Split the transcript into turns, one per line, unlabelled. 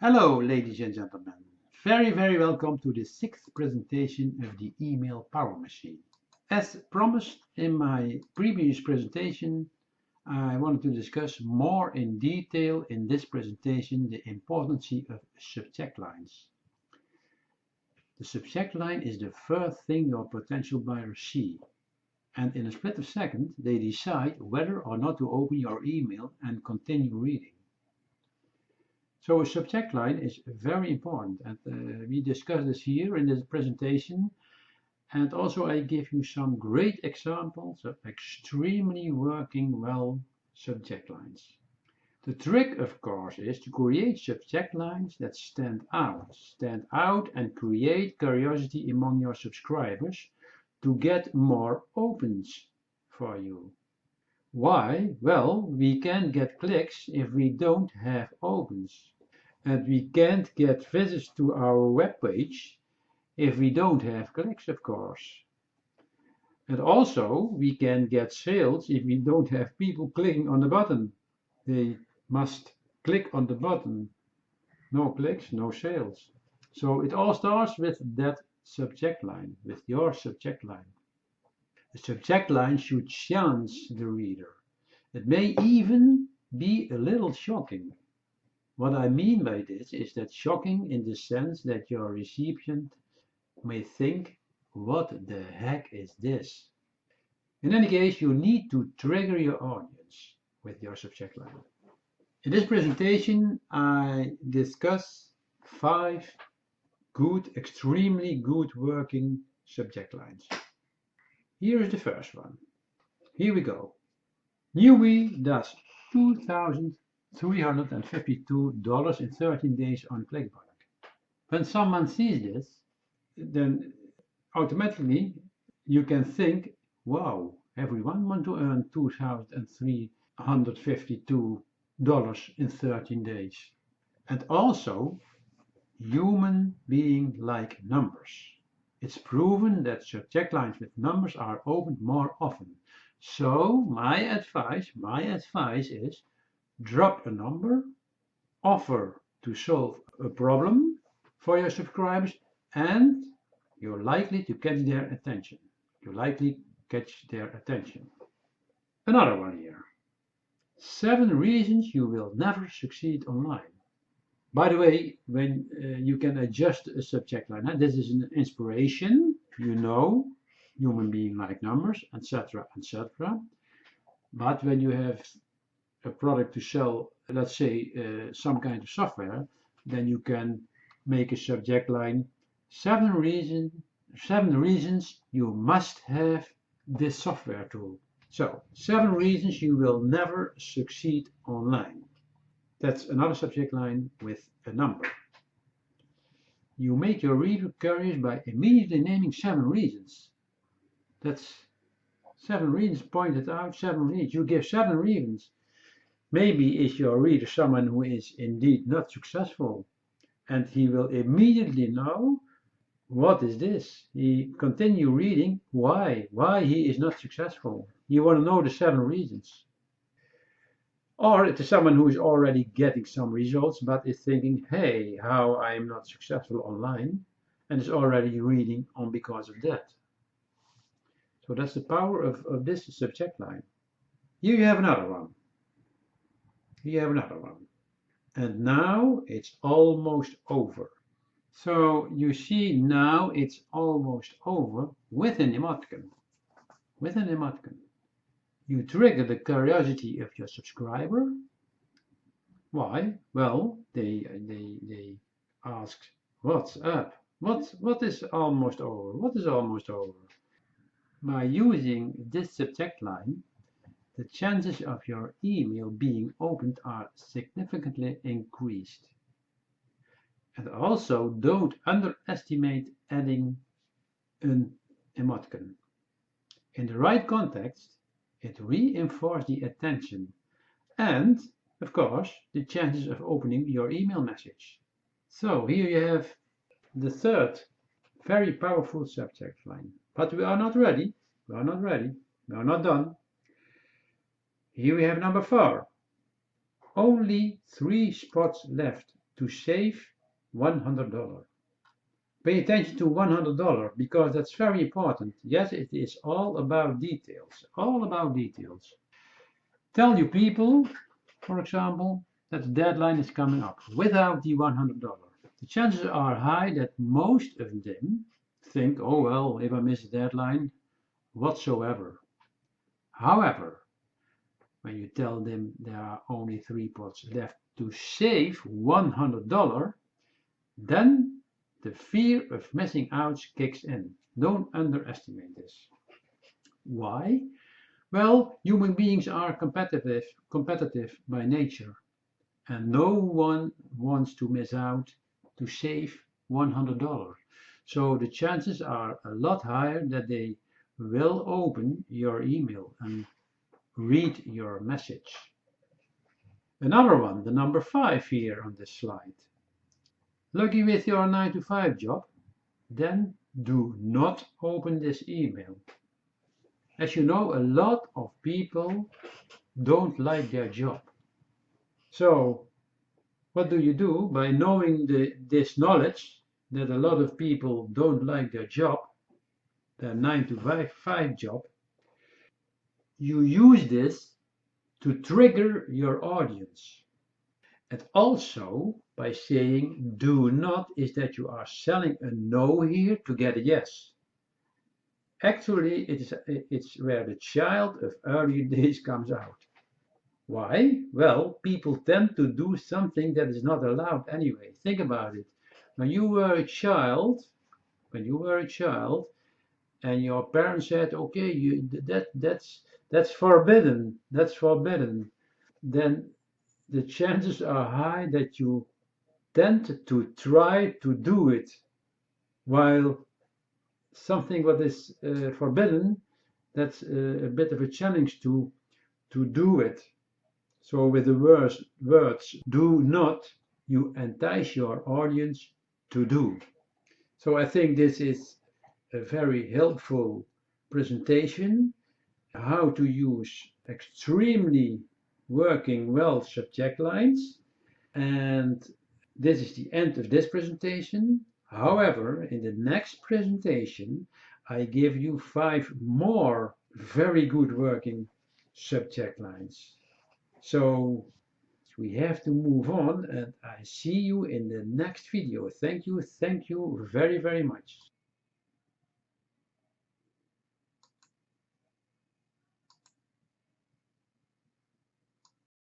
Hello, ladies and gentlemen. Very welcome to the sixth presentation of the email power machine. As promised in my previous presentation, I wanted to discuss more in detail in this presentation the importance of subject lines. The subject line is the first thing your potential buyers see, and in a split of a second they decide whether or not to open your email and continue reading. So a subject line is very important, and we discuss this here in this presentation. And also I give you some great examples of extremely working well subject lines. The trick, of course, is to create subject lines that stand out and create curiosity among your subscribers to get more opens for you. Why? Well, we can't get clicks if we don't have opens. And we can't get visits to our web page if we don't have clicks, of course. And also, we can get sales if we don't have people clicking on the button. They must click on the button. No clicks, no sales. So it all starts with that subject line, with your subject line. The subject line should challenge the reader. It may even be a little shocking. What I mean by this is that shocking in the sense that your recipient may think, what the heck is this? In any case, you need to trigger your audience with your subject line. In this presentation, I discuss 5 good, extremely good working subject lines. Here is the first one. Here we go. Newbie does $2,352 in 13 days on ClickBank. When someone sees this, then automatically you can think, wow, everyone wants to earn $2,352 in 13 days. And also, human being like numbers. It's proven that subject lines with numbers are opened more often. So my advice is drop a number, offer to solve a problem for your subscribers, and you're likely to catch their attention. Another one here. 7 reasons you will never succeed online. By the way, when you can adjust a subject line, this is an inspiration, human being like numbers, etc. But when you have a product to sell, let's say some kind of software, then you can make a subject line 7 reasons you must have this software tool. So 7 reasons you will never succeed online. That's another subject line with a number. You make your reader curious by immediately naming 7 reasons. That's 7 reasons pointed out, 7 reasons. You give 7 reasons. Maybe is your reader someone who is indeed not successful, and he will immediately know what is this. He continue reading why he is not successful. You want to know the 7 reasons. Or it is someone who is already getting some results but is thinking, hey, how I am not successful online, and is already reading on because of that. So that's the power of this subject line. Here you have another one. And now it's almost over. So you see now it's almost over with an emoticon. You trigger the curiosity of your subscriber. Why? Well, they ask, what's up? What is almost over? What is almost over? By using this subject line, the chances of your email being opened are significantly increased. And also don't underestimate adding an emoticon. In the right context, it reinforces the attention and, of course, the chances of opening your email message. So here you have the third very powerful subject line. But we are not ready. We are not done. Here we have number 4. Only 3 spots left to save $100. Pay attention to $100 because that's very important. Yes, it is all about details, all about details. Tell your people, for example, that the deadline is coming up without the $100. The chances are high that most of them think, oh well, if I miss the deadline, whatsoever. However, when you tell them there are only 3 pots left to save $100, then the fear of missing out kicks in. Don't underestimate this. Why? Well, human beings are competitive by nature, and no one wants to miss out to save $100. So the chances are a lot higher that they will open your email and read your message. Another one, the number 5 here on this slide. Lucky with your 9 to 5 job? Then do not open this email. As you know, a lot of people don't like their job. So what do you do by knowing this knowledge that a lot of people don't like their job, their 9 to 5 job? You use this to trigger your audience. And also by saying do not is that you are selling a no here to get a yes. Actually, it's where the child of earlier days comes out. Why? Well, people tend to do something that is not allowed anyway. Think about it. When you were a child, when you were a child, and your parents said, "Okay, that's forbidden. That's forbidden," then the chances are high that you tend to try to do it, while something what is forbidden, that's a bit of a challenge to do it. So with the words do not, you entice your audience to do. So I think this is a very helpful presentation, how to use extremely working well subject lines. And this is the end of this presentation. However, in the next presentation, I give you 5 more very good working subject lines. So we have to move on, and I see you in the next video. Thank you very, very much.